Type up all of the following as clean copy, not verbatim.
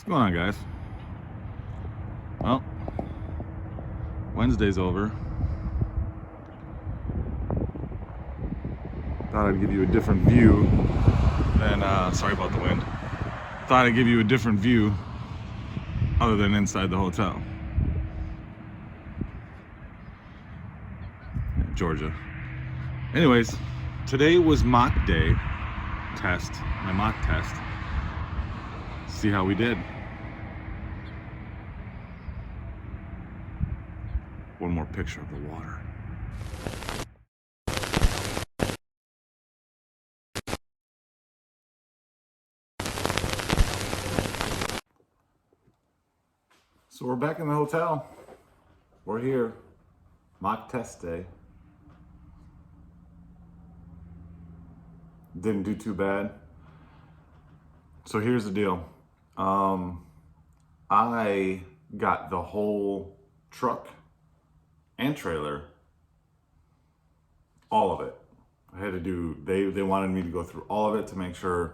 What's going on, guys? Well, Wednesday's over. Thought I'd give you a different view than, sorry about the wind. Thought I'd give you a different view other than inside the hotel. Georgia. Anyways, today was mock day test, my mock test. See how we did. One more picture of the water. So we're back in the hotel. We're here. Mock test day. Didn't do too bad. So here's the deal. I got the whole truck and trailer, all of it. I had to do, they wanted me to go through all of it to make sure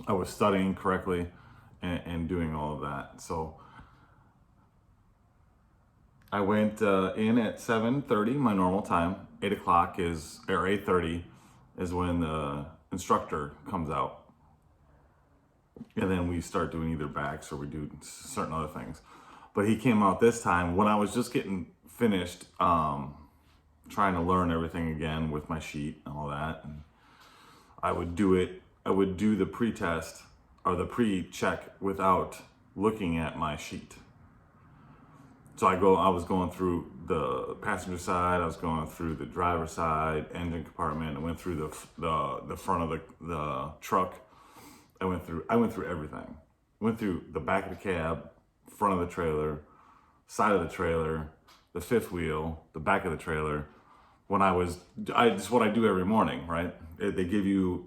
I was studying correctly and doing all of that. So I went in at 7:30, my normal time. 8 o'clock is, or 8:30 is when the instructor comes out. And then we start doing either backs or we do certain other things. But he came out this time when I was just getting finished trying to learn everything again with my sheet and all that. And I would do the pre-test or the pre-check without looking at my sheet. So I was going through the passenger side, I was going through the driver's side, engine compartment, I went through the front of the truck. I went through everything. Went through the back of the cab, front of the trailer, side of the trailer, the fifth wheel, the back of the trailer. It's what I do every morning, right? They give you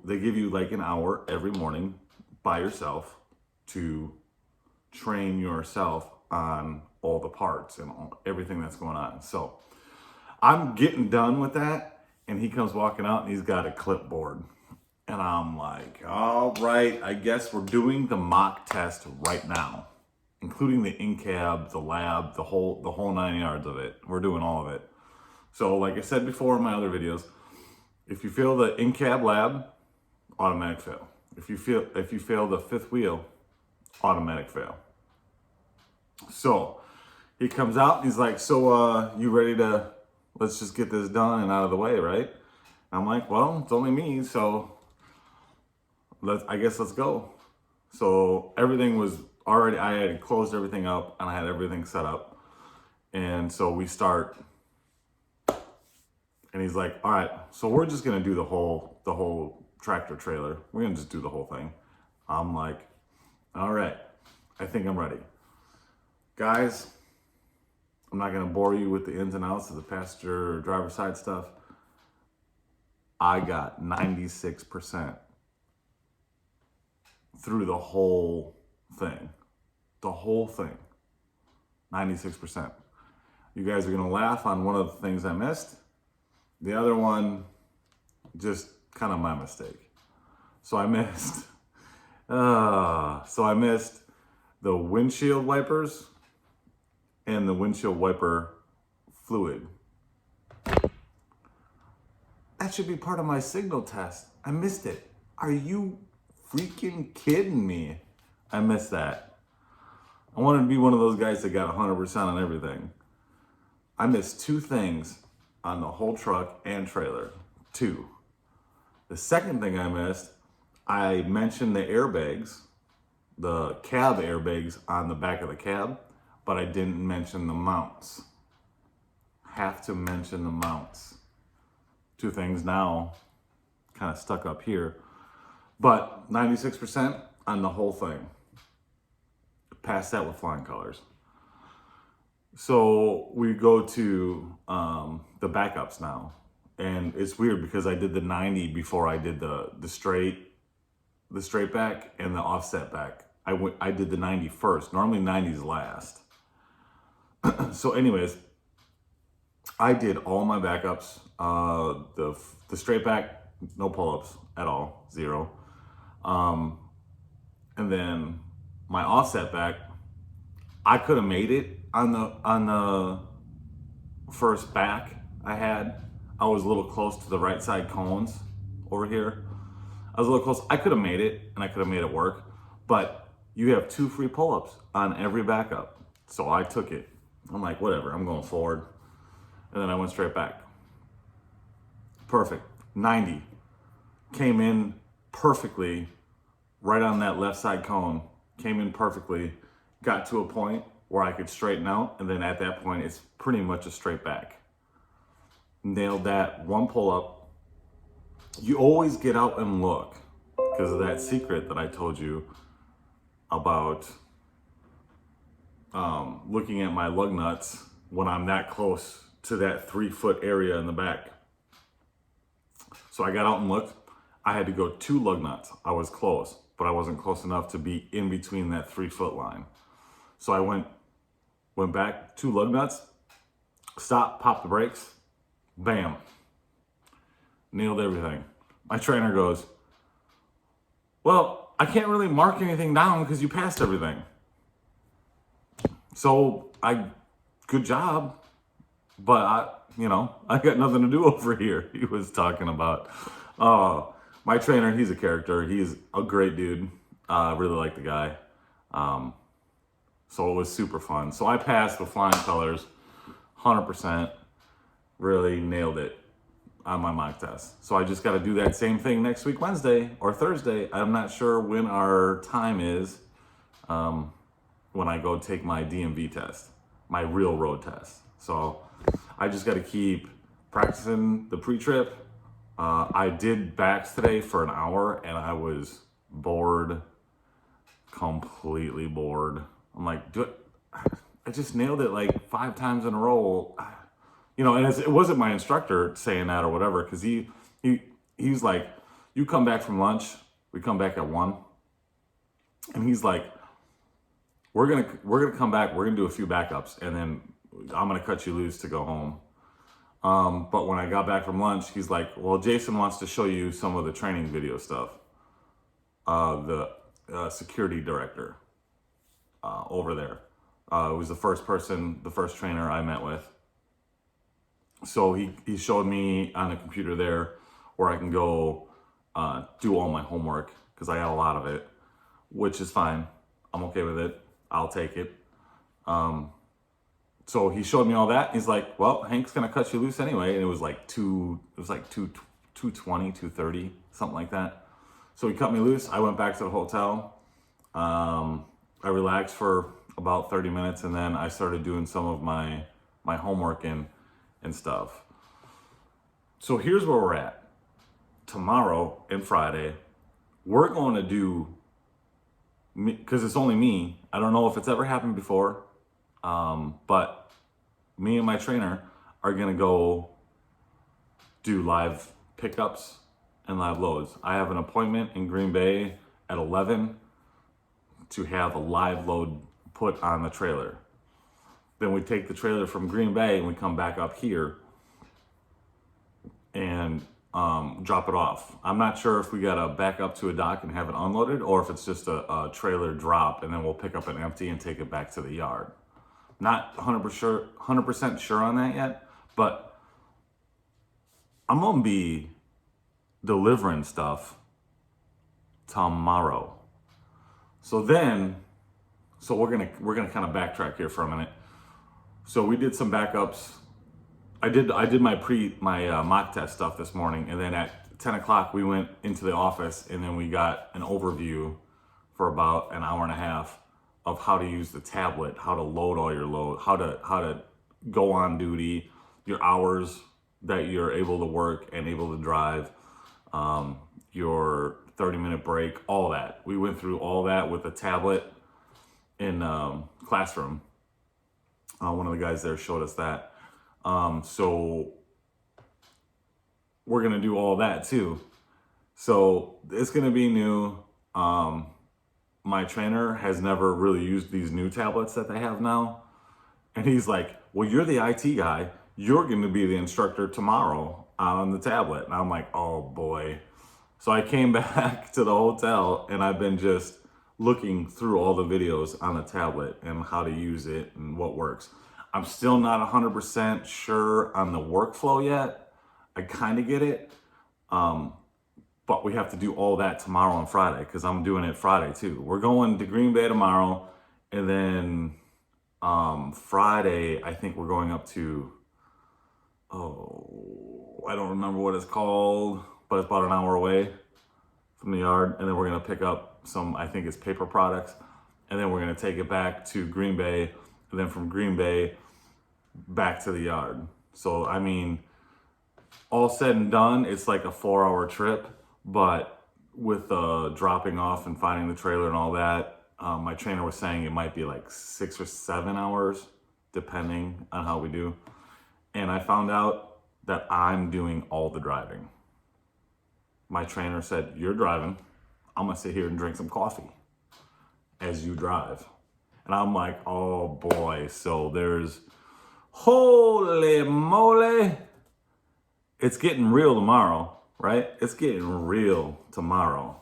like an hour every morning by yourself to train yourself on all the parts and everything that's going on. So I'm getting done with that, and he comes walking out and he's got a clipboard. And I'm like, all right, I guess we're doing the mock test right now, including the in-cab, the lab, the whole 9 yards of it. We're doing all of it. So like I said before in my other videos, if you fail the in-cab lab, automatic fail. If you fail the fifth wheel, automatic fail. So he comes out and he's like, so you ready to, let's just get this done and out of the way, right? And I'm like, well, it's only me, so I guess let's go. So everything was already, I had closed everything up and I had everything set up. And so we start, and he's like, all right, so we're just gonna do the whole tractor trailer. We're gonna just do the whole thing. I'm like, all right, I think I'm ready. Guys, I'm not gonna bore you with the ins and outs of the passenger or driver side stuff. I got 96% through the whole thing. The whole thing. 96%. You guys are gonna laugh on one of the things I missed. The other one, just kind of my mistake. So I missed, the windshield wipers and the windshield wiper fluid. That should be part of my signal test. I missed it. Are you freaking kidding me? I missed that. I wanted to be one of those guys that got 100% on everything. I missed two things on the whole truck and trailer. Two. The second thing I missed, I mentioned the airbags, the cab airbags on the back of the cab, but I didn't mention the mounts. Have to mention the mounts. Two things now kind of stuck up here, but 96% on the whole thing. Passed that with flying colors. So we go to the backups now, and it's weird because I did the 90 before I did the straight back and the offset back. I did the 90 first. Normally 90's last. So anyways, I did all my backups. The straight back, no pull-ups at all, 0. And then my offset back, I could have made it on the first back I had. I was a little close to the right side cones over here. I was a little close. I could have made it and I could have made it work, but you have 2 free pull-ups on every backup. So I took it. I'm like, whatever, I'm going forward. And then I went straight back. Perfect. 90. Came in perfectly right on that left side cone. Came in perfectly. Got to a point where I could straighten out. And then at that point, it's pretty much a straight back. Nailed that. 1 pull-up. You always get out and look because of that secret that I told you about looking at my lug nuts when I'm that close to that 3-foot area in the back. So I got out and looked. I had to go 2 lug nuts. I was close, but I wasn't close enough to be in between that 3-foot line. So I went back 2 lug nuts, stopped, popped the brakes, bam, nailed everything. My trainer goes, well, I can't really mark anything down because you passed everything. So good job, but I got nothing to do over here. He was talking about, my trainer, he's a character. He's a great dude. I really like the guy. So it was super fun. So I passed with flying colors, 100%, really nailed it on my mock test. So I just got to do that same thing next week, Wednesday or Thursday. I'm not sure when our time is when I go take my DMV test, my real road test. So I just got to keep practicing the pre-trip. I did backs today for an hour and I was bored, completely bored. I'm like, I just nailed it like 5 times in a row. And it wasn't my instructor saying that or whatever, because he's like, you come back from lunch, we come back at 1, and he's like, we're gonna come back, we're gonna do a few backups, and then I'm gonna cut you loose to go home. But when I got back from lunch, he's like, well, Jason wants to show you some of the training video stuff. The security director over there was the first trainer I met with. So he showed me on the computer there where I can go do all my homework because I got a lot of it, which is fine. I'm okay with it. I'll take it. So he showed me all that. He's like, well, Hank's going to cut you loose anyway. And it was like 220, 230, something like that. So he cut me loose. I went back to the hotel. I relaxed for about 30 minutes and then I started doing some of my homework and stuff. So here's where we're at. Tomorrow and Friday, we're going to do, because it's only me. I don't know if it's ever happened before, but me and my trainer are going to go do live pickups and live loads. I have an appointment in Green Bay at 11 to have a live load put on the trailer. Then we take the trailer from Green Bay and we come back up here and drop it off. I'm not sure if we got to back up to a dock and have it unloaded or if it's just a trailer drop and then we'll pick up an empty and take it back to the yard. Not 100% sure on that yet, but I'm going to be delivering stuff tomorrow. So we're gonna kind of backtrack here for a minute. So we did some backups. I did my mock test stuff this morning, and then at 10 o'clock we went into the office, and then we got an overview for about an hour and a half of how to use the tablet, how to load all your load, how to go on duty, your hours that you're able to work and able to drive, your 30-minute break, all that. We went through all that with a tablet in classroom. One of the guys there showed us that. So we're going to do all that too. So it's going to be new. My trainer has never really used these new tablets that they have now. And he's like, well, you're the IT guy. You're going to be the instructor tomorrow on the tablet. And I'm like, oh boy. So I came back to the hotel and I've been just looking through all the videos on the tablet and how to use it and what works. I'm still not 100% sure on the workflow yet. I kind of get it. But we have to do all that tomorrow and Friday because I'm doing it Friday too. We're going to Green Bay tomorrow, and then Friday I think we're going up to, I don't remember what it's called, but it's about an hour away from the yard, and then we're gonna pick up some, I think it's paper products, and then we're gonna take it back to Green Bay, and then from Green Bay back to the yard. So I mean, all said and done, it's like a 4-hour trip, but with dropping off and finding the trailer and all that, my trainer was saying it might be like 6 or 7 hours, depending on how we do. And I found out that I'm doing all the driving. My trainer said, "You're driving. I'm gonna sit here and drink some coffee as you drive." And I'm like, oh boy. So there's, holy moly. It's getting real tomorrow, right? It's getting real tomorrow.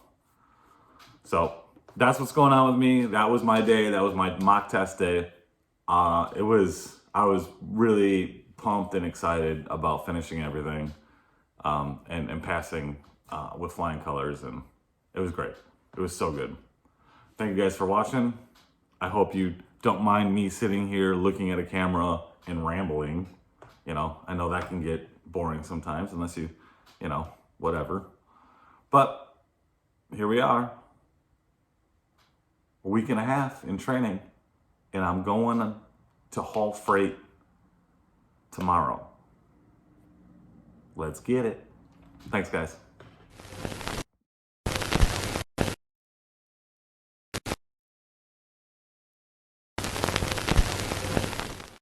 So that's what's going on with me. That was my day. That was my mock test day. I was really pumped and excited about finishing everything and passing with flying colors, and it was great. It was so good. Thank you guys for watching. I hope you don't mind me sitting here looking at a camera and rambling. You know, I know that can get boring sometimes unless you know, whatever. But here we are, a week and a half in training, and I'm going to haul freight tomorrow. Let's get it. Thanks, guys.